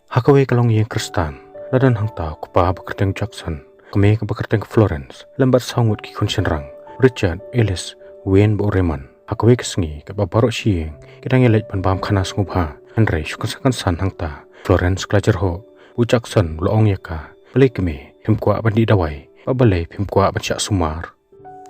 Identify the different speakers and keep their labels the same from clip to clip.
Speaker 1: Hakawe kalong yang Kristan, ladan hang tau kupa bekerteng Jackson, kami ke bekerteng Florence, lembat sangut ki kun senrang, Richard, Ellis, Wayne Boreman, hakawe kesengi ke babarok sieng, kita ngelet pan bam kanas ngubha, Andre syukan san hang ta, Florence kelajar ho, u Jackson loong yaka, balik kami, pimkwa bandi dawai, babalai pimkwa bansyak sumar.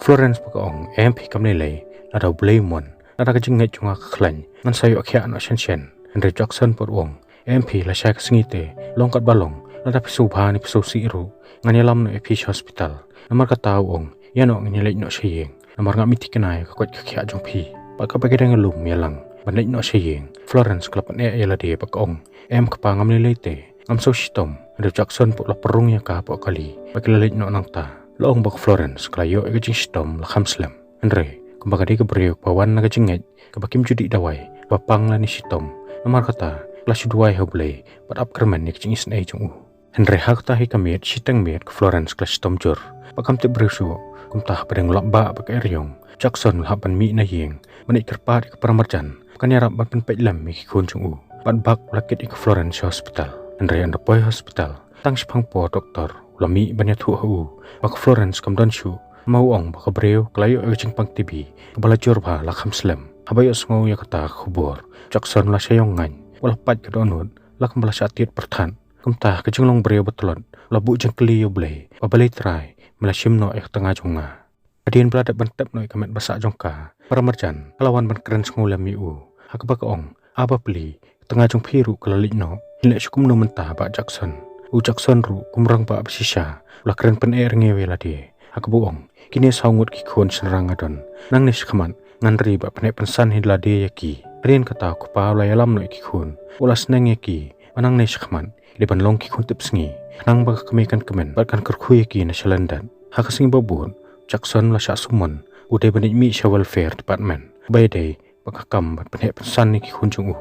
Speaker 1: Florence pakaong, MP kamnilai, ladau Blaymon, lada kejengit junga keklan, ngan sayu akhya anak shen, Andre Jackson porwong, MP la syai kesengite, longkat balong, lada pisu bahani pisu siiru, ngan yalam no EP hospital, namar kata ong, yano nganyelek no syayeng, namar ngak miti kenai kakwat kakia jong pi, baka bagi dengelum yalang, bandek no syayeng, Florence kelapan yalade pakaong, kepa ngamnilai te, ngam so shitom, Andre Jackson pok la perung yaka pok kali, bagi lalek no nangta, loong bak Florence kelayo egajing shitom la khamslam, Andre, kumbaga di kebriuk bawan naga jenget, kebakim judi dawai, bapang lani shitom, namar kata, kelas duai hoblay, pat up kerman nik jing isnai jong Henry hak tahi kamit siteng mit ke Florence kelas tomjur. Pakam te bersu, kumtah padang lamba pak eryong. Jackson lapan mi na yeng, menik kerpat ke paramarjan. Kan yarap ban pet lam mi kun jong Pat bak lakit ke Florence hospital. Henry anda poi hospital. Tang sipang po doktor, lami banyak hu hu. Pak Florence kam don shu. Mau ong baka breu kelayo jing pang tibi. Kebala jurba lakam slam. Habayos ngau ya kata kubur. Jackson la sayong ngan. Wala pat ke donut, lakam belas atiat pertan. Kumtah ke jenglong beriau betulot, labu jengkeli yo blay, pabalay try, melasim no ek tengah jonga. Adian beladak bentep no ikamet basak jongka, para merjan, kalawan ban keren sengulam miu, hakabaka ong, aba peli, tengah jong piru kelalik no, hilek syukum no mentah bak Jackson. U Jackson ru kumrang bak besisya, ulah keren pen ngewe lah dia, hakabu ong, kini saungut kikun senerang adon, nang nis kaman, ngandri bak penek pensan hidla dia yaki. Rian kata aku pa ulai alam no ikikun, ulas neng yaki, manang nes kaman, depan long kikun tip sengi, nang baka kemikan kemen, bahkan kerku yaki na syalandan. Haka sengi babun, Jackson la syak suman, uday banit mi sya welfare department, bayday, baka kam bat penek pensan ni kikun jung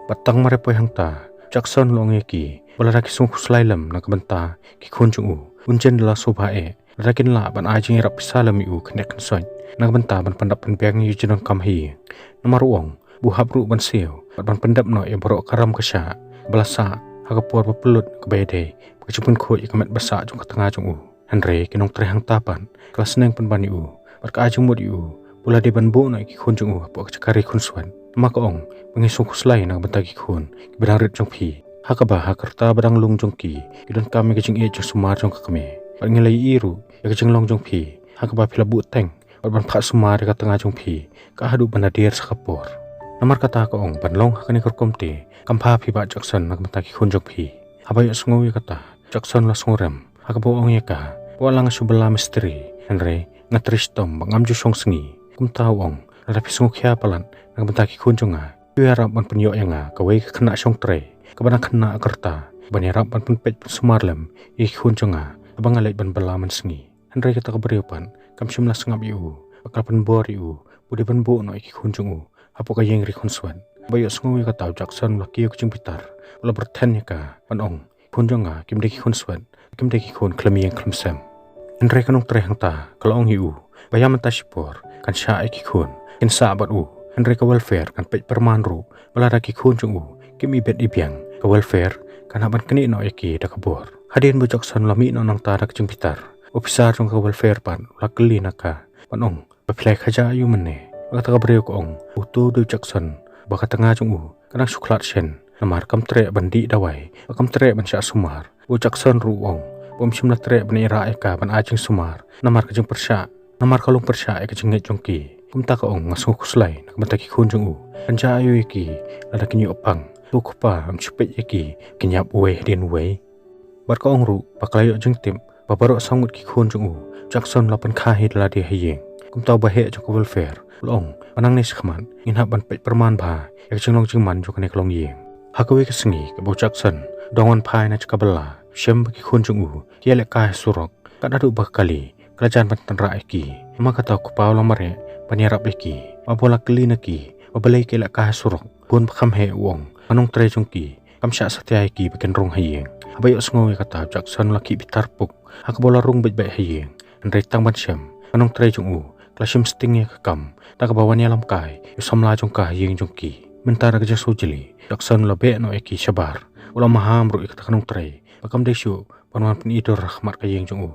Speaker 1: Batang marepoy hang ta, Jackson long yaki, wala raki sungku selailam na kebenta, kikun jung unjen dala sobae, rakin la ban ajing irap pisalam iu kenek kensoy, na kebenta ban pandap penbiang yu jenong kamhi, nomor uang, buhab ru ban siu, ban pendap no ya borok karam kesya, belasa, hakapur bepelut kebayade, kecupun kuat ikamet basak jung ketengah jung Henry kinong terhang tapan, kelas neng penbani berka ajung mud pula di ban bu no ikikun jung apa kecekari kunsuan, maka ong, mengisung kuslay na benta kikun, kibedang rit jung pi, hakabah hakerta badang lung jung ki, idon kami kecing jung sumar jung kekami, bat ngilai iru, ya kecing long jung pi, hakabah pila bu teng, bat ban pak sumar di tengah jung pi, kahadu banadir sakapur. Namar kata ko ong banlong hakani korkomte kampa pi ba Jackson nagmataki kunjok pi habayo sungoy kata Jackson la sungurem hakabo ong yaka walang subala misteri Henry ngatristom bangamju song sengi kumtaw ong narapi sunguk kya palan nagmataki kunjonga yuarap ban penyok yanga kawai kena song tre kabana kena kerta banyarap ban penpet sumarlem ik kunjonga abang alai ban balaman sengi Henry kata kaberiupan kam simla sengap bakal penbor budi ban bu no ik kunjong apa kaya yang rekonsuan bayo sengoy kata Jackson laki yo kucing pitar ula berten ka panong punjonga kimdeki konsuan kimdeki kon klemi yang klemsem Henry kanong trehang ta kalau ong hiu bayam tasipor kan sya ikikun kin sabat Henry ka welfare kan pet permanru balada kikun jung kimi bet ibyang ka welfare kan haban keni no yaki da kabor hadin bu Jackson lami no nang ta kucing pitar ofisar jong ka welfare pan lakli naka panong baplay khaja yu menne kata kabriyo ko ong utu do Jackson baka tengah jung kanang suklat shen namar kam tre bandi dawai kam tre ban sya sumar u Jackson ru ong bom simla tre ban ira eka ban ajing sumar namar kajing persya namar kalung persya eka jengit jongki kumta ka ong ngasu kuslay nakabantaki kun jung kanja ayo iki lada kinyo opang tukupa am chupet iki kinyap uwe din uwe bar ka ong ru paklayo jeng tim babaro sangut ki kun jung Jackson lapan kahid ladi hayeng kumta bahe jong welfare long panang nis kaman inhap ban pet perman ba yak jenglong jengman jo kanek long yeng hakawi kesengi ke Jackson dongon pai na cakabela syem bagi kunjung kielek kai surok kadadu bakali kerajaan bantan raiki maka tau kupau lamare panyarap leki mabola keli naki mabalai kielek kai surok pun bakam he uong anong tre jongki kam sya satyai ki bagian rong hayeng habayo sengoy kata Jackson laki bitar puk hak bola rung baik-baik hayeng andrei tang ban syam kanong trai jong u klasim stingnya ke kam tak bawan yalam kai yusam la jong ka hayeng jong ki mentara kerja sojeli jaksan labe no eki sabar ulam maham ru ikta kanong trai pakam desu panwan pun idor rahmat hayeng jong u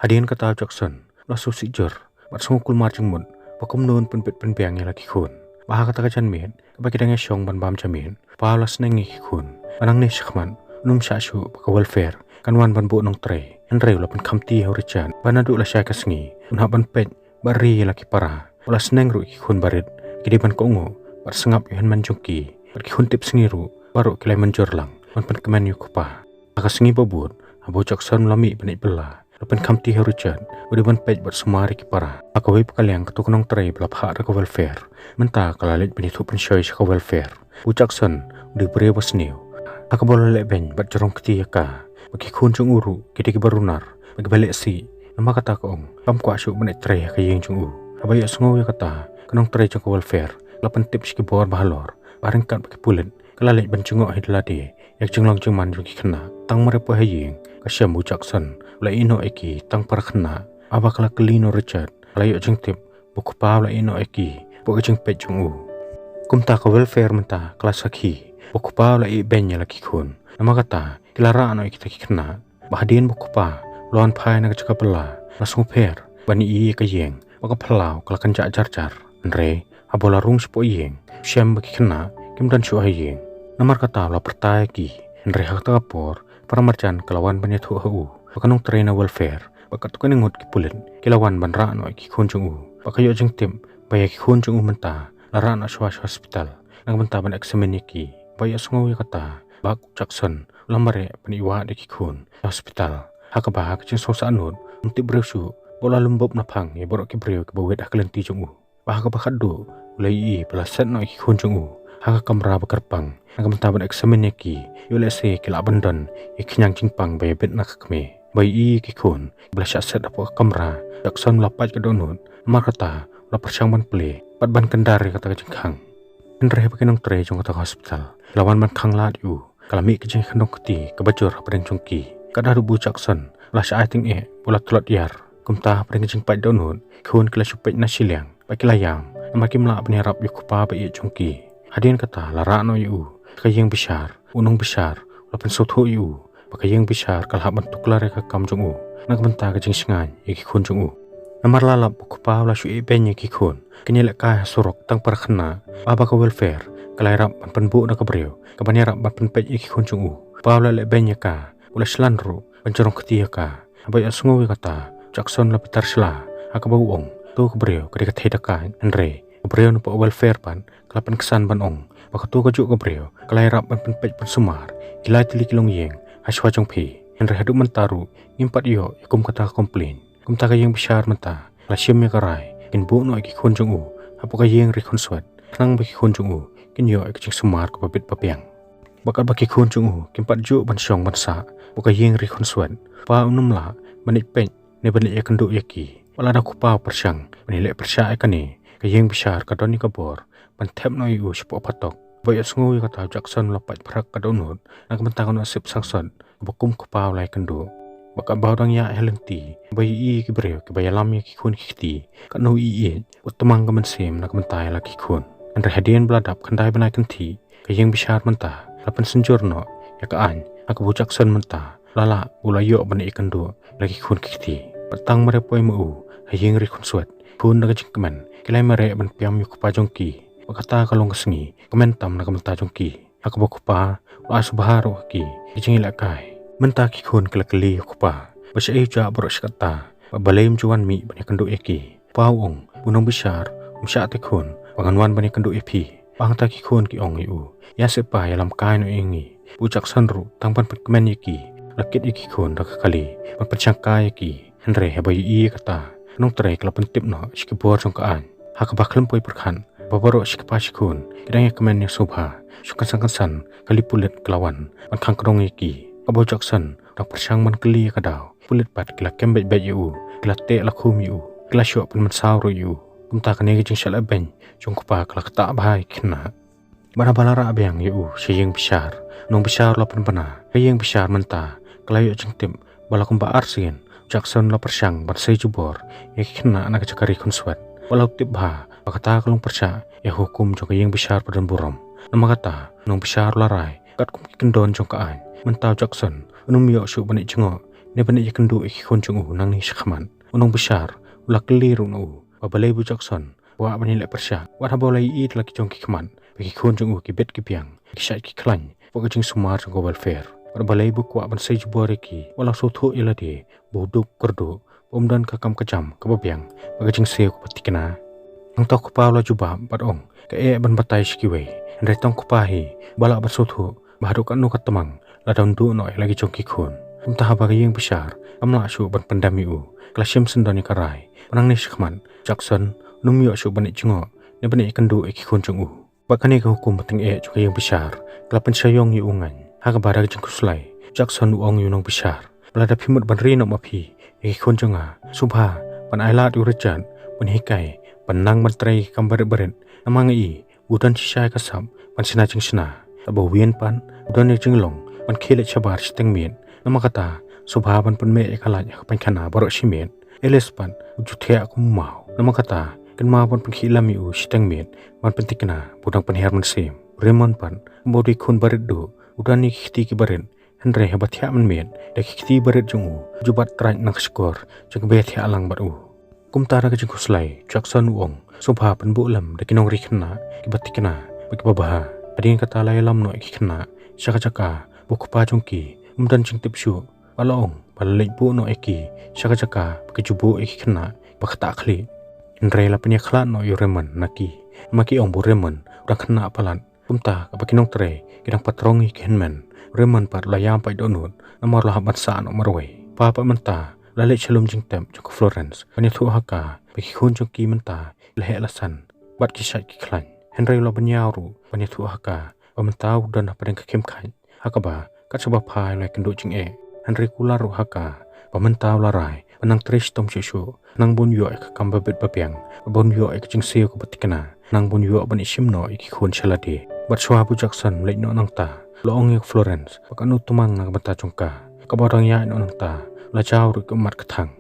Speaker 1: hadian kata jaksan la susi jor bat sungkul marjing mun pakum non pun pet pen piang lagi khun bah kata kajan men bagi dangnya syong ban bam jamin palas nengi khun anang ne syakman num syasu paka welfare kanwan ban bu nong trai andre la pen khamti horican banadu la sya kasngi unha ban pet bari laki para ulas neng ru khun barit kidi ban kongo bat sengap yuhan manjungki bat khun tip sengiru baru kilai menjorlang ban pen kemen yu kupa akasengi babut abo jaksan lami banit bela lapan khamti horican udah ban pet bat semari ki para akawi pakaliang ketuk nong trai belap hak ka welfare menta kalalit benitu pen syoy ka welfare ujaksan udah beri wasniu akabola le ben bat jorong keti ka bagi khun jong uru kiti ki barunar bagi balik si nama kata kong kam kwa syuk banit trai ka yeng jong u abaya sungo ya kata kanong trai jong ka welfare lapan tips ki bor bahalor bareng kat bagi pulen kalalit ban jengok hidladi yak jenglong jengman jong ki kena tang merepo hayeng kasyam ujaksan la ino eki tang para kena abakala kelino Richard layo jeng tip buku pa la ino eki buku jeng pet jong u kumta ka welfare menta kelas haki buku pa la i benya laki khun nama kata kilara ano eki taki kena bahadian buku pa luan pai na kacaka bela langsung per bani i ka yeng baka pelau kala kanca jar-jar andre abola rung sepo yeng syam baki kena kim dan syuah yeng namar kata la pertai ki andre hak takapor para marjan kelawan banyak hu bakanong trainer welfare bakat tukan ngot ki pulen kilawan ban ra no ki khun jong u bakayo jeng tim baya ki khun jong u menta lara na swas hospital nang menta ban examine ki baya sungo ya kata bak Jackson lamare paniwa de ki khun hospital hakaba hak jeng sosa anun unti breusu bola lumbop na phang ye borok ki breu ki bawet aklenti jong u bahaka bakadu ulai i pelaset no ki khun jong u haka kamra bakarpang nang menta ban examine ki yule se kila bandan ye khinyang jingpang baya bet na khme bai i ki khun blasha set apo kamera Jackson lapat ke donut mar kata la persang ban ple pat ban kendar kata jengkhang andre pakinong tre jong kata hospital lawan ban khang lat yu kalami ke jeng khandong keti ke bajor padeng jongki kada rubu Jackson la sha ating bola tulot yar kumta padeng jeng pat donut khun kala supet na silang pakilayam makim la apniarap yu kupa ba i jongki hadian kata la ra no yu kayeng besar unong besar lapan sotho yu pakayeng besar kalha bentuk lare ka kam jong u nak benta ka jing singan ki khun jong u namar lalap ku pa la shu e benya ki khun kenyelek ka sorok tang parkhna aba ka welfare kalai rap ban penbu na ka breu ka banyarap ban penpet ki khun jong u pa la le benya ka ula slanru bancorong ketia ka abai asungo kata Jackson la pitar sla aka bau ong tu ka breu ka de ka theda ka andre breu no pa welfare pan kalapan kesan ban ong bakatu ka ju ka breu kalai rap ban penpet pan sumar ilai tili kilong yeng aswa jong pi henre hadu mentaru ngimpat yo yakum kata komplain kum ta kayeng besar menta la syem ya karai kin bu no ki khun jong u apo kayeng ri khun swat nang baki khun jong u kin yo ek jing sumar ko babit papiang bakal baki khun jong u kimpat ju ban syong ban sa bu kayeng ri khun swat pa unum la manit pen ne balik ya kendu yaki wala da ku pa persyang menilek persya ekane kayeng besar ka doni ka bor ban thep no yu sepo patok baya sungu kata Jackson lapat perak ka donut nak mentangan nasib sangson bakum kupau lai kendu baka baudang ya helenti bayi i ki breu ki baya lam ya ki khun ki ka no i utamang ka mensem nak mentai la ki khun andre hadian bladap khandai banai kenti kayeng besar menta lapan senjurno ya ka an ak bu Jackson menta lala ulayo ban i kendu lagi khun ki petang mere poi mu hayeng ri khun swat khun na jingkeman kilai mere ban piam yu kupa jongki kata kalong kesengi kementam na kementa jongki aku bakupa la subharu ki jing ilakai menta ki khun kelakeli kupa basa ja borok kata balem juan mi banyak kenduk eki paung bunong besar umsya te khun panganwan banyak kenduk epi pang ta ki khun ki ong yu ya sepa ya lam kai no ingi pucak sanru tangpan kemen yeki lakit iki khun rak kali panpacangka yeki henre habai i kata nong tre kelapan tip no skibor jongkaan hak baklem poi perkhan babaro sikpa sikun kidang kemen yang subha sukan sangkan kali pulit kelawan man khang krong iki abo Jackson dak persang man keli kadau pulit pat kila kembet bet yu kila te la khum yu kila syok pun man sauru yu kumta kane jing sala ben jong kupa kala kata bahai kena bana balara abyang yu seyeng besar nong besar la pun bana kayeng besar menta kelayu jeng tim bala kumba arsin Jackson la persyang barsai jubor ya kena anak cakari konswat walau tip ha kata kalung persya ya hukum jong yang besar padan buram nama kata nong besar larai kat kum kendon jong kaan mentau Jackson unum yo syuk banik jengok ne banik kendu ikon jong nang ni syakman unong besar ulak keliru no babalai bu Jackson wa banilek persya wa habolai it laki jong kikman bagi kon jong kibet kipiang kisat kiklan pokok sumar jong welfare balai bu kwa bansai jubor ki walau sotho ilade boduk kerdo pomdan kakam kejam kebabiang bagi seo kepatikna ang tau kupala juba badong ke ban batai skiwe ndai tong kupahi balak basotho bahaduk anu katemang ladon du no lagi jongki khun entah bagi yang besar amla syu ban pandami u klasim sendani karai panang ni shkman Jackson numyo syu banik jengo ne banik kendu iki khun jong u bakani ka hukum penting juga yang besar kelapan sayong yu ungan ha kabara jeng kuslai Jackson uong yu nong besar balada pimut ban ri no mapi iki khun jonga subha pan ailat yu rejan pan hikai panang mentrai kambar beren amang i udan sisai kasam pan sina jeng sina tabo wien pan udan jeng long pan khile chabar steng mien nama kata subha pan me ekalat pan khana borok simen eles pan ujuthe aku mau nama kata kan ma pan khilami u steng mien pan pentikna budang pan herman sim remon pan bodi khun baret do udan ni khiti ki baren Henry hebat ya men dak khiti baret jungu jubat tran nak skor jeng be thia alang baru kum tara ke jeng kuslai Jackson uong subha pan bu lam dak nong rikhna ki batikna bagi babaha adin kata lai lam no ikhna chaka chaka bu kpa jongki umdan jeng tipshu balong balai bu no eki chaka chaka bagi jubu ikhna bakta khli Henry la penya khla no yureman naki maki ong bu reman udah kena apalan kumta bagi nong tre kidang patrongi kenmen reman par layam pai donut nomor lah batsa no marwai papa menta lale chalum jing tem jong Florence pani thu haka bagi khun jong ki menta lehe lasan bat ki sai ki khlan Henry lo banyaru pani thu haka pamenta udan padang kekem khan haka ba kat sabab phai lai kendu jing Henry kularu haka pamenta larai panang tris tom shu nang bun yo ek kamba bet bapiang bun yo ek jing seo ko batikana nang bun yo bani simno iki khun chalade bat swabu Jackson lek no nang ta loong yak Florence pakanu tumang nak bata jongka kabadang ya no nang ta la jaw ru kemat kethang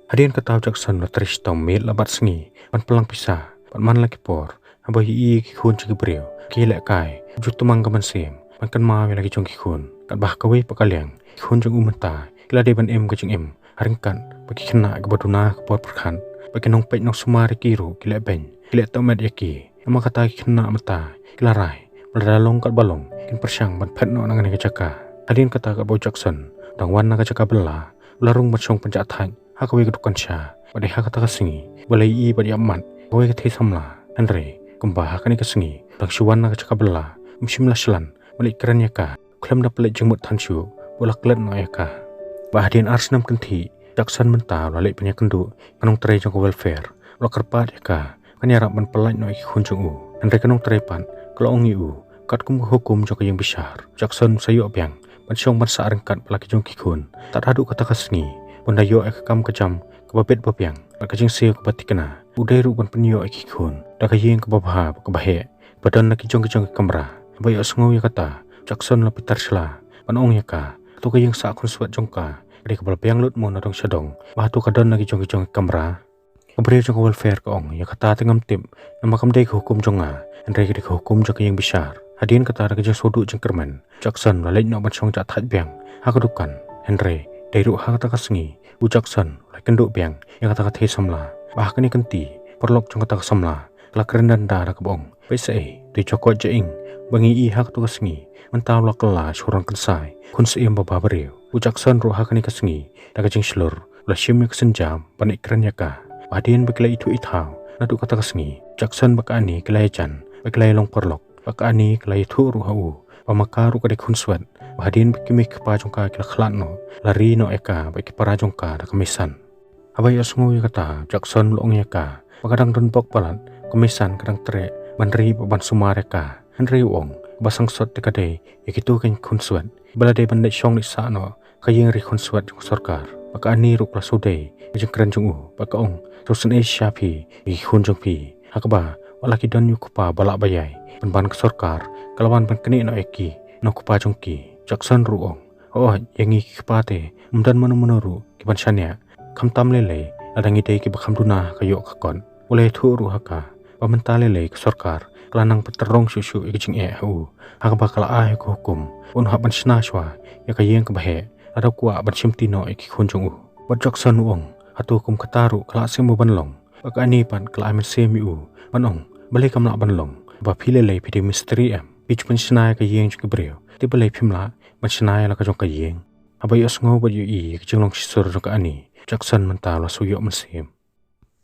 Speaker 1: hadin kataw Jackson la tris tom mel labat sngi pan pelang pisah pan man laki por abai i ki khun chi breu ki lek kai ju tumang kaman sem pan kan ma lagi jongki khun kat bah kawe pakaliang khun jong umenta kila de ban em ka jing em haringkan bagi kena ke baduna ke por perkhan bagi nong pek nong sumari kiru kila ben kila tomat yaki ama kata kena mata kila rai Beladalong kat balong kin persyang ban pet no nang ne kacaka hadin kata kat Boy Jackson dang wan na kacaka bela larung macong penjatan ha kawe kedukan sya pada ha kata kasingi balai i pada amat kawe ke samla Henry kumba ha kani kasingi dang syuan na kacaka bela msimla selan balik keren yaka klam da pelik jengmut tansyu bolak klet no yaka ba hadin arsnam kenti Jackson menta balik penyak kendu kanong tray jong welfare lo kerpat yaka kan yarap ban pelaj no iki kunjung u Henry kanong trepan kalau ongi u kat kum hukum jong yang besar Jackson sayo biang ban syong ban sa rengkat pelaki jong kikun tak adu kata kasni bunda yo ek kam kejam kebabet babiang kat jing seo kebatikna udai ru ban penyo ek kikun dak yeng kebabha kebahe badan laki jong kamera bayo sngo ya kata Jackson la pitar sela ban ong ya ka to ka yeng sa kun swat jongka ri kebal biang lut mon adong syadong ba to kadon laki jong kamera Kebre jong welfare ka ong ya kata tengam tim nama kamdai ke hukum jonga Henry ke hukum jong yang besar hadin kata ra jong sodu jeng kermen Jackson la lek no ban song jat that biang ha kedukan Henry dairu ha kata kasngi u Jackson la kenduk biang ya kata kata samla bah kani kenti perlok jong kata samla la keren dan da ra kebong pese di joko jeing bangi i ha kata kasngi mentau la kala surang kensai kun seim baba beriu u Jackson ro ha kani kasngi da jeng slur la shim kesenjam panik keren yaka Adin beklai itu ithau nadu kata kasngi Jackson bakani kelai chan beklai long perlok bakani kelai thu ru hau pamakaru kade khunswat adin bekimik pa jongka kila khlan no lari no eka beki para jongka da kemisan abai asngu kata Jackson long yaka pakadang don pok palan kemisan kadang tre banri ban sumareka Henry wong basang sot tekade ikitu ken khunswat balade bandai syong ni sa no kayeng ri khunswat jong sarkar bakani ru klasude jeng keren jong bakaong Susun Asia pi khun jong pi hakba walaki don yu kupa balak bayai ban ke sorkar kalawan ban keni no eki no kupa jongki Jackson ruong Oh yangi kipate umdan menuru kiban syania kam tam lele adangi dei ki bakam duna kayo kakon oleh thuru haka pamenta lele ke sorkar kelanang peterong susu ikjing hu haka bakal ko hukum un haban snaswa ya kayeng ke bahe ada kuwa ban simtino iki khunjung bajok san uong hatu hukum kataru kala semu banlong bakani pan kala amen semi banong balik kam la banlong ba philele phide misteri pich pan snai ka yeng ke breu ti balai phimla man snai la ka jong ka yeng abai osngo ba yu kejinglong sisur ka ani Jackson mentah la suyok mesim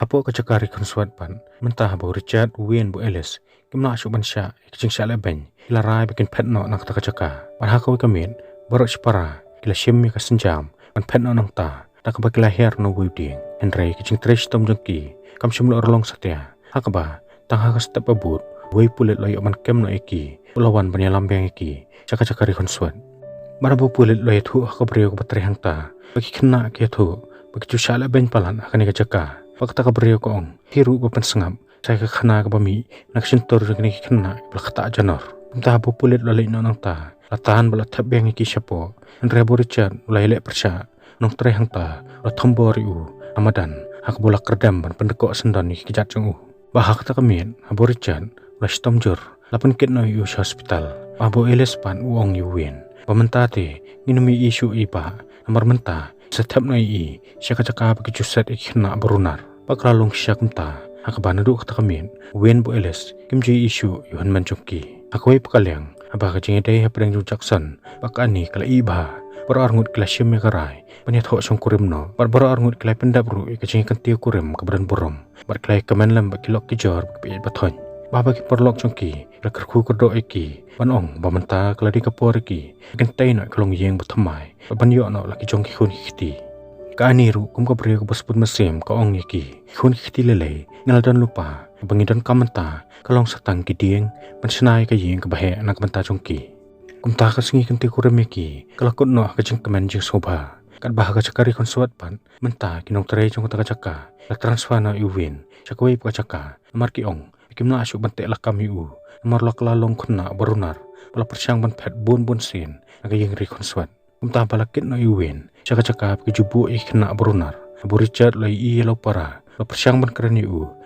Speaker 1: apo ka cakari kan suat pan mentah ba Richard Wayne bu Ellis kimna su ban sya kejing sya leben ila rai bikin pet no nak ta ka caka pan ha ka kamin barok separa kila shimmi ka senjam pan pet no nang ta tak ba kila her no wi ding Henry kejing tres tom jengki kam simlo orlong satya ha ka ba tang ha ka step abut wei pulet loyo man kem no iki pulawan ban lambeng iki caka cakari kan suat Marabu pulit loy thu ka breu ka batri hangta bagi kena ke thu bagi chu shala ben palan akani ka jaka fakta ka breu ko ong hiru ba pan sangam sai ka khana ka bami nak sintor jani kena bal khata janor ta bu pulit lolai no nang ta latan bala thabeng ki sapo rebu Richard ulai le persha nong tre hangta la thombori amadan hak bolak kerdam ban pendeko sendan ni ki jat jung bahak ta kamin abu Richard la stomjur lapan kit no hospital abu Ellis pan uong yuwin Pementate minumi isu ipa nomor menta setiap nai syaka caka bagi juset ikhna berunar paklalung syakumta akabana du kata kamin wen bu Ellis kimji isu yuhan manjungki akoi pakalyang abah kajing dai hapdang ju Jackson pakani kala iba berarngut kala syem karai panyat ho song kurimno berarngut kala pendabru kajing kantiu kurim kebadan burom berklai kemen lam bakilok kijor bi bathon Baba ki perlok chongki rakarku kodo iki banong bamenta kladi kapor iki kentai no klong yeng bathamai banyo no laki chongki khun khiti ka aniru kum ka bre ko basput mesem ka ong iki khun khiti lele ngaldan lupa bangidan kamenta kalong satang ki dieng pansnai ka yeng ka bahe anak benta chongki kum ta ka singi kenti kurem iki kalakot no ka jing kemen jing soba kat bahaga cakari kon suat pan menta kinong trai chong ta caka la transfer no iwin chakoi pa caka mar ki ong kimna asyuk bante lakam nomor lak lalong khunna berunar pala persyang ban pet bun sin aga yeng ri konswat umta balakit no iwen caka caka kejubu ikhna berunar abu Richard lai lo para la persyang ban keren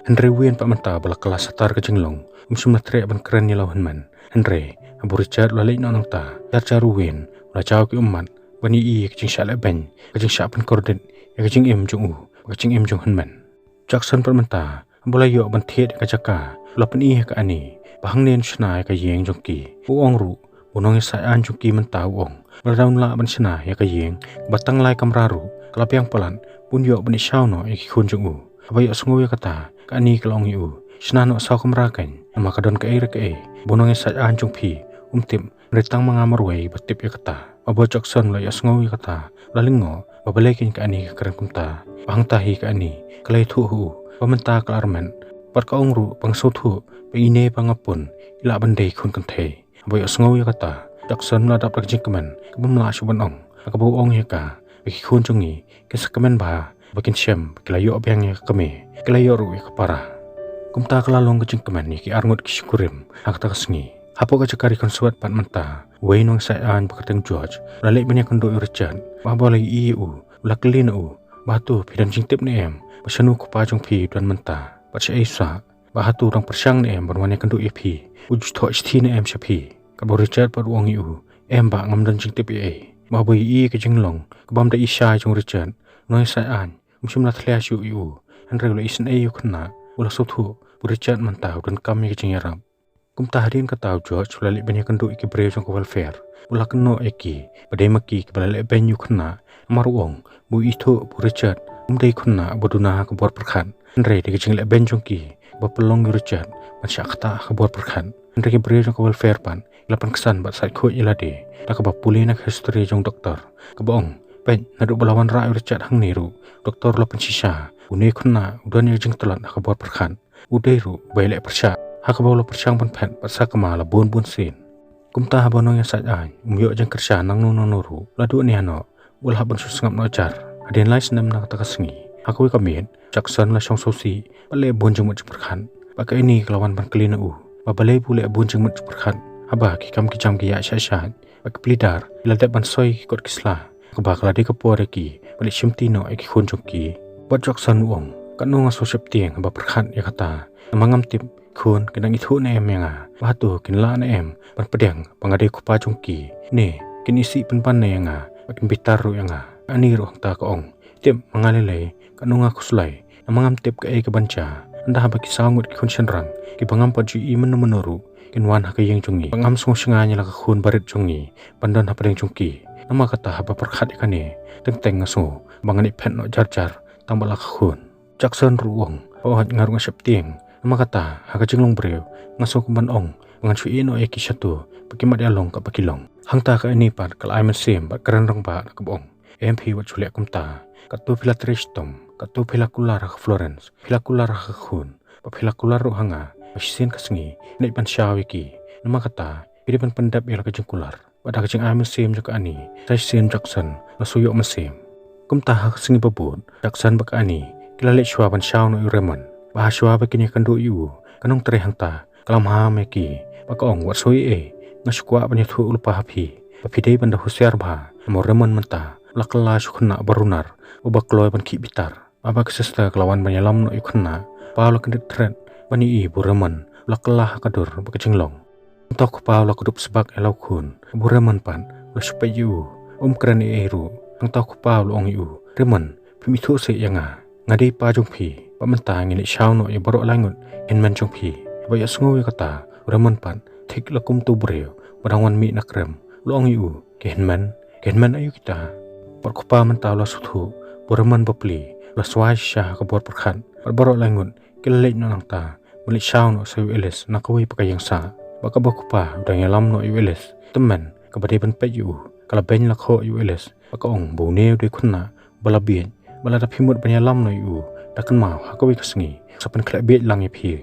Speaker 1: Henry wen pak menta bala kelas satar ke jenglong sumna tre ban keren lo hanman Henry abu Richard lai no nang ta caru wen la chau ki ummat bani kejing syala ben kejing syapan kordit kejing im jung kejing im jung hanman Jackson pak menta bola yo ban thiet ka caka lapan ka ani bahang nen snai ka yeng jongki uong ru unong sa an jongki menta uong balaun la ban snai ka yeng batang lai kamraru kalapiang palan pun yo ban isau no iki khun jong abai asngo ya kata ka ani kalong snano sa kamra kan maka don ka ere bunong sa an jongpi umtim retang mangamar wei batip ya kata abo Jackson la asngo ya kata lalingo babalekin ka ani keren kumta bahang tahi ka ani kalai thu pamenta kalarmen Parkaong ru pangsuthu peine pangapun ila bandai khun kanthe boy asngau ya kata Jackson la dap rakjing kemen kebumla subanong akabu ong ya ka beki khun chungi kesakamen ba bakin syam kelayo abyang ya keme kelayo ru ya para kumta kelalong kejing kemen ki arngut kisukurim akta kesngi hapo ka cakari kon suat pat menta wainong saan bakateng George lalek banyak kendo Richard babalai laklin batu pidan jingtip ne pasanu ko pajong pi dan menta Baca Isa bahatu orang persyang ni berwarna kendu ipi uj tho isti ni syapi kabor Richard par uang ba ngam dan jing tipi babai ke jinglong kabam da Isa jong Richard noi saan musim la thlia shu an regula isen khna ula sothu Richard mantau dan kami ke jing yaram kum tahrin ka tau George lali banyak kendu iki bre jong welfare ula keno eki badai maki ke balale benyu khna maruong bu itu bu Richard umdai khna boduna ka bor perkhan Andre di kecing le benjongki bapelong Richard masyakta kabor perkhan Andre ki bre jong welfare pan lapan kesan bat sait kho ilade tak ba pulina history jong doktor kabong pen nadu belawan ra Richard hang niru doktor lapan sisa une khna udan jing telan kabor perkhan udairu baile persya hakabolo persyang pan pen patsa kamala bun sin kumta habonong ya sait ai umyo jang kersya nang nuru ladu ni ano ulha ban susngap no jar aden lais nam nak takasngi aku kamin Jackson la song sosi bale bonjeng mut perkhan pakai ini kelawan ban kelina babale pule bonjeng mut perkhan aba ki kam ki jam ki ya sya bak pelidar ila dat bansoi kot kisla kabakla de kapore ki balik shimtino ek khun chungki bat Jackson wong kanu ngaso septieng ba perkhat ya kata mangam tip khun kenang ithu na em nga batu kinla na em ban pedeng pangade kupa chungki ne kinisi penpan na nga bakin bitaru nga ani ro ta ka ong tip mangalele kanu nga kuslai mangam tip ka e ka bancha anda ba ki sangut ki khun senrang ki bangam paju i menuru kinwan hakayeng chungi pangam sung singanya la ka khun barit chungi pandan hapadeng chungki nama kata haba perkhat ikane teng ngaso bangani phen no jar tambala ka khun Jackson ruong ohat ngarung septieng nama kata haka jinglong breu ngaso kumban ong ngan chui no eki satu pakimat along ka pakilong hangta ka ini pat kal aiman sim bat karan rang ba ka bong MP wat chule kumta katu pila tristom katu pila kular ka Florence pila kular ka khun pa pila kular ro hanga pasien kasngi nei pan syawiki nama kata pidi pan pendap ila ka jengkular pada ka jeng aiman sim jaka ani Tyson Jackson lasuyo mesim kumta hak singi babut Jackson bak ani kilale shwa pan syaw no Raymond bahaswa bakini kandu yu kanong tre hangta kalam ha meki pakong wat soi ngasukwa banya thu ulpa hapi papidei banda husyar ba mo Raymond menta lakla sukhna barunar ubakloy ban ki bitar aba kesesta kelawan banyalam no yukhna pawla kendit tren bani i bu Raymond lakla kadur bakajinglong entok pawla kudup sebak elau khun bu Raymond pan lo supayu kran eru entok pawla ong yu Raymond pimithu se yanga ngadi pa jong phi pamenta ngini shaw no e baro langut enman jong phi baya sngowi kata Raymond pan thik lakum tu breu barangwan mi nakrem long yu kenman ayu kita perkupa menta lo suthu Raymond bapli lo swai sha ka bor perkhan baro langut kilale no nangta bali shaw no sa Elis nakawi pakayang sa baka bakupa dang yalam no Elis teman kabade ban pe yu kala ben lakho Elis baka ong bone de khunna balabien balada phimut banyalam no yu takan mau hakawi kasngi sapan klabet lang phi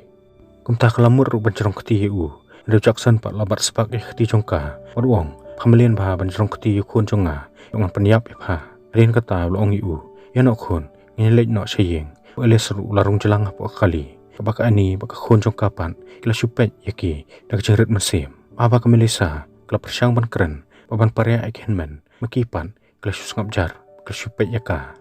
Speaker 1: kumta kalamur ru banjrong khti yu Rio Jackson pat labat sepak khti jongka warwong phamlian ba banjrong khti yu khun jonga yong panyap pha rin kata long yu yanok khun ngilek no sayeng Elis ru larung jelang po kali baka ani baka khun jongka pan kila supet yaki dak jerit mesim aba kamelisa kala persyang ban keren baban paria ikhenman makipan kila susngap jar kila supet yaka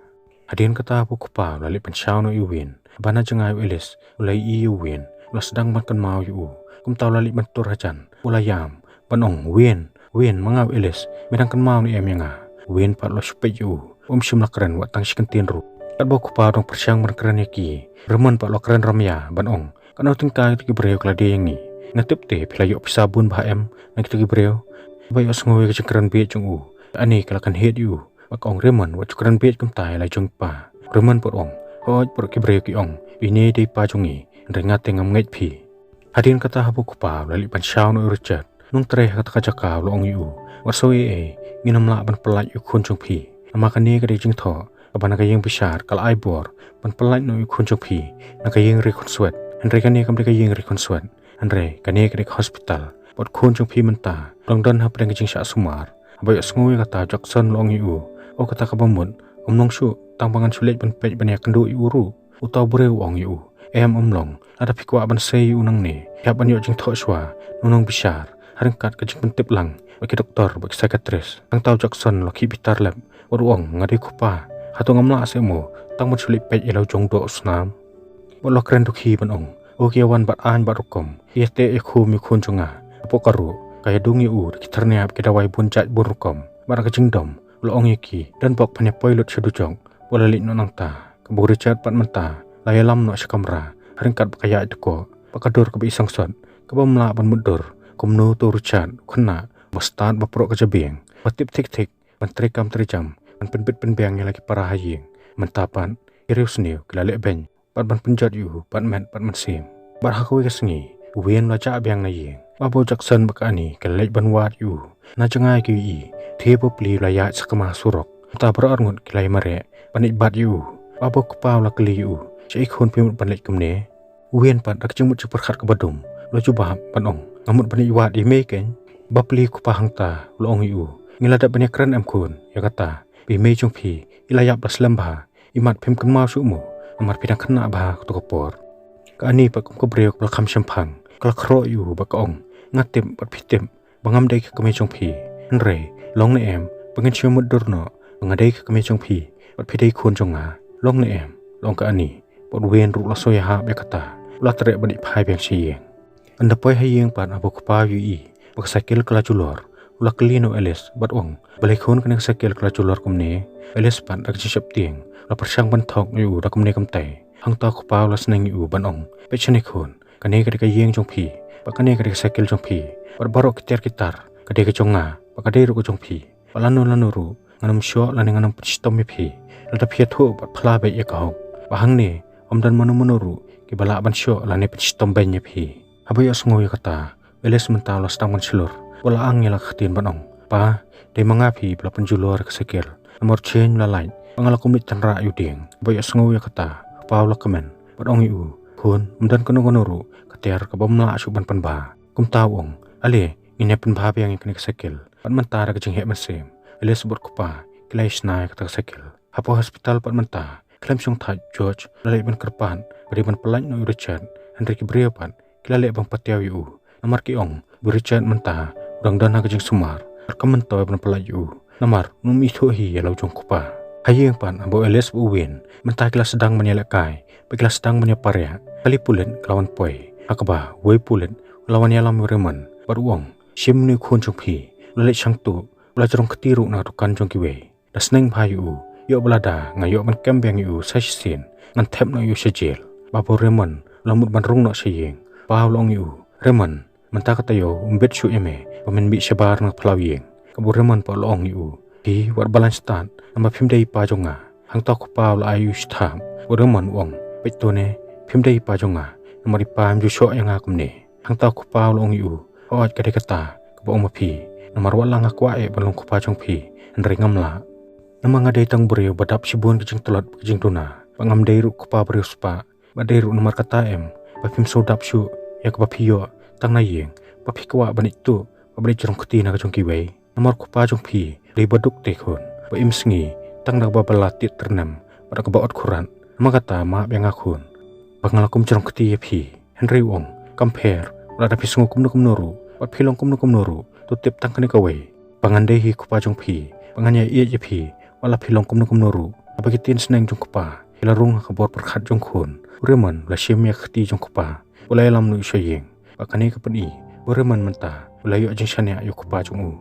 Speaker 1: hadian kata bukupa lali pensyaw no iwin bana jengai Elis ulai iwin ulah sedang makan mau yu kumtaw lali bentur hajan ulayam banong win mangaw Elis medang kan mau ni emyanga win pat lo supet yu shimla keren wat tang sikentin ru kat bukupa dong persyang ban keren yaki Raymond pat lo keren ramya banong kanau tingkai tiki breu kladi yang ni ngatip te pilayo pisabun bahem nak tiki breu bayo sngowe ke keren be jung ani kalakan head yu Bakong Raymond wat cukran bet kum tai lai jong pa Raymond pot ong hoj por ki breu ki ong bini dei pa jongi rengat tengam ngait phi hadin kata habu kupa lali pan shaw no Richard nung tre kata kajaka lo ong yu wat soi nginam la ban pelaj yu khun jong phi ama kani ka de jing tho kabana ka yeng bisar kal ai bor ban pelaj no yu khun jong phi na ka yeng ri khun swet andre kani kam de ka yeng ri khun swet andre kani ka de hospital pot khun jong phi menta long don ha preng jing sha sumar abai sngowi kata Jackson lo ong yu o kata kabamut omnong shu tang pangan sulet ban pej ban yakendu uru utau breu ong yu omlong ada pikwa ban sei unang ne ya ban yo jing tho shwa nunong bisar harengkat ka jing pentip lang bagi doktor bagi psychiatrist tang tau Jackson lo ki bitar lab uruong ngadi kupa hatu ngamla asemo tang ban sulet pej elo jong do snam bo lo kren dukhi ban ong o kiawan bat an bat rukom yete e khu mi khun jonga apokaru kaya dungi kitarnya kidawai bunjat burukom barang ka jing dom lo ong yaki dan bok panya pilot sedujong bola lik no nangta kabur Richard pat menta layalam no sekamra haringkat kaya itko pakadur ke isang sot kabamla ban mudur kumno to Richard khna bostat bapro ka jabeng patip tik ban trekam trijam ban penbit penbeng lagi parahayeng mentapan irius new kilale ben pat ban penjat yu pat mensim bar hakwi kasngi wien la cha byang na yeng Babo Jackson bakani kelek ban wat yu na jangai ki i thebo pli laya sakama surok ta brar ngut kilai mare panit bat yu babo kpaw la kli yu chei khon pimut panlek kumne wien pat dak jemut perkhat ka badum lo cuba panong ngamut panit wat i meken bapli kupa hangta lo ong yu ngilada banyak kran am khun ya kata bi me chung phi ilaya baslam ba imat phim kan ma su mu amar pidang khna ba to kopor ka ani pa kum ko breok la kham shampang kala khro yu ba ka ong ngatim pat phitim bangam dei ka me chung phi Henry long ne em pengen cium durno pengadai ke kami jong pi pat pidai kun jonga long ne em long ka ani pot wen ru la soya ha be kata ulah tere bani phai beng sieng anda poi hayeng pan abu kpa yu i pak sakil kala julor ulah kelino eles bat ong balai khon kena sakil kala julor kumne eles pan dak jisap tieng la persang ban thok yu dak kumne kam tai hang ta kpa ulah sneng yu ban ong pe chene khon kane ka yeng jong pi pak kane ka sakil jong pi par barok kitar kade ka jonga pakade ru ko jong pi palanu lanu ru nganam syo lani nganam pistom mi pi lada phi tho pat phla be ya ka bahang ne omdan manu ru ki bala ban syo lani pistom be nya pi abai asngo ya kata beles mentau las tang man silur wala ang ya khtin banong pa de manga pi bla penjulor ka sekir nomor chen la lain pangalakum ni tanra yu ding abai asngo ya kata paula kemen padong yu kun omdan kono ru kater ka bomla asuban panba kum tawong ale ini penbah yang ikni kesekil pat mentara ke jenghe mesim ele sebut kupa kilai snai kata kesekil hapo hospital pat menta klaim sung thai George lalai ban kerpan bari ban pelan no Richard Henry Kibriya pan kilale bang patiaw yu namar ki ong bu Richard menta urang dana ke jeng sumar rekam toy ban pelan yu namar num itho hi ya lau jong kupa hayeng pan abo eles bu win menta kelas sedang menyelekai kelas sedang menyeparya kali pulen kelawan poi akaba wei pulen lawan yalam reman baruang sim ni khun jong phi lale chang tu la jong khtiru na dukan jong ki we dasneng phayu yo blada ngayo man kembeng yu sashin ngan thep no yu sejel babo remon lamut ban rung no seyeng paulong yu remon menta katayo umbet su eme pamen bi sebar na phlawiyeng kabo remon paulong yu hi war balance tan nama phimdei pa jonga hang ta ko paul ayu stham remon wong petone phimdei pa jonga namari pam ju so yanga kumne hang ta ko paulong yu oj kade kata kabo ma phi nomor wala nga kwa e balong kupa jong phi ndri ngamla namanga dei tang brio badap sibun kijing telot kijing tuna pangam dei ru kupa brio spa badei ru nomor kata em papim sodap su ya ka phio tang na yeng pa phi kwa banit tu pa bri jong khti na ka jong ki wei nomor kupa jong phi dei baduk te khon pa im sngi tang na ba balatit ternam pada ka baot khuran namanga kata ma benga khun pangalakum jong khti ye phi Henry Wong compare lada pisngu kumnu kumnoru pat philong kumnu kumnoru tutip tang kani kawe pangandei hi kupa jong phi panganya ie je phi wala philong kumnu kumnoru abagitin sneng jong kupa ilarung ka bor perkhat jong khun ureman la shemya khti jong kupa ulai lam nu shayeng pakani ka pani ureman menta ulai ajing shania yu kupa jong u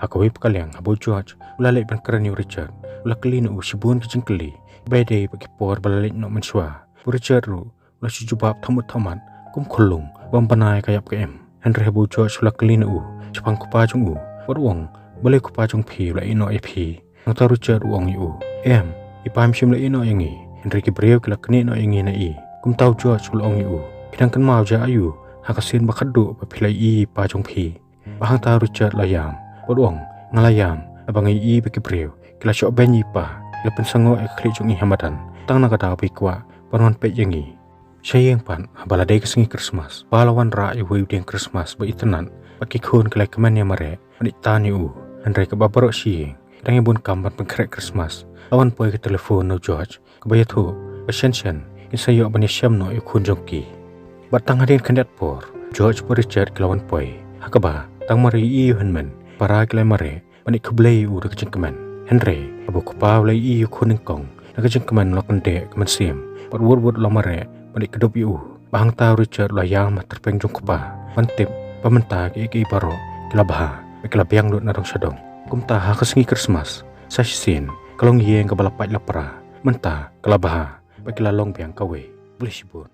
Speaker 1: akawe pakalyang abo George ulale ban krani Richard ulakli nu sibun kijing kli bede bagi por balalik no menswa Richard ru la jubab thamut thaman kum khulung bam panai kayap ke em Henry abo George ulakli nu chapang kupa jong u warwang balai kupa jong phi la ino e phi ngata Richard uang yu em ipam sim la ino yangi Henry Kibriya kala kni no yangi na i kum tau George ulong yu kidang kan mau ja ayu hakasin bakhadu pa philai i pa jong phi bahang ta Richard layam warwang ngalayam abangai i pe Kibriya kala sho ben yi pa la pensango e khli jong i hamadan tang na kata pi kwa panon pe yangi sayang pan baladai kesengi Christmas palawan ra i wei deng Christmas ba itenan paki khun kelai keman ya mare wanita ni u Henry ke babaro si dangi bun kamban pengkrek Christmas awan poi ke telefon no George kebaya tu ascension insayo bani syam no i khun jongki batang hadin kandat por George por Richard kelawan poi hakaba tang mari i hunmen para kelai mare bani keblai u de kejengkeman Henry abu kupa ulai i khun kong na kejengkeman lo kende keman sim pat wur lo mare bani kedop yu bahang ta Richard layang ma terpeng jong kupa pantip pamenta ki baro kilabha kilabyang lut na dong sadong kumta ha kesengi Christmas sasin kalong yeng kabalapat lapra menta kilabha pakilalong biang kawe boleh sibun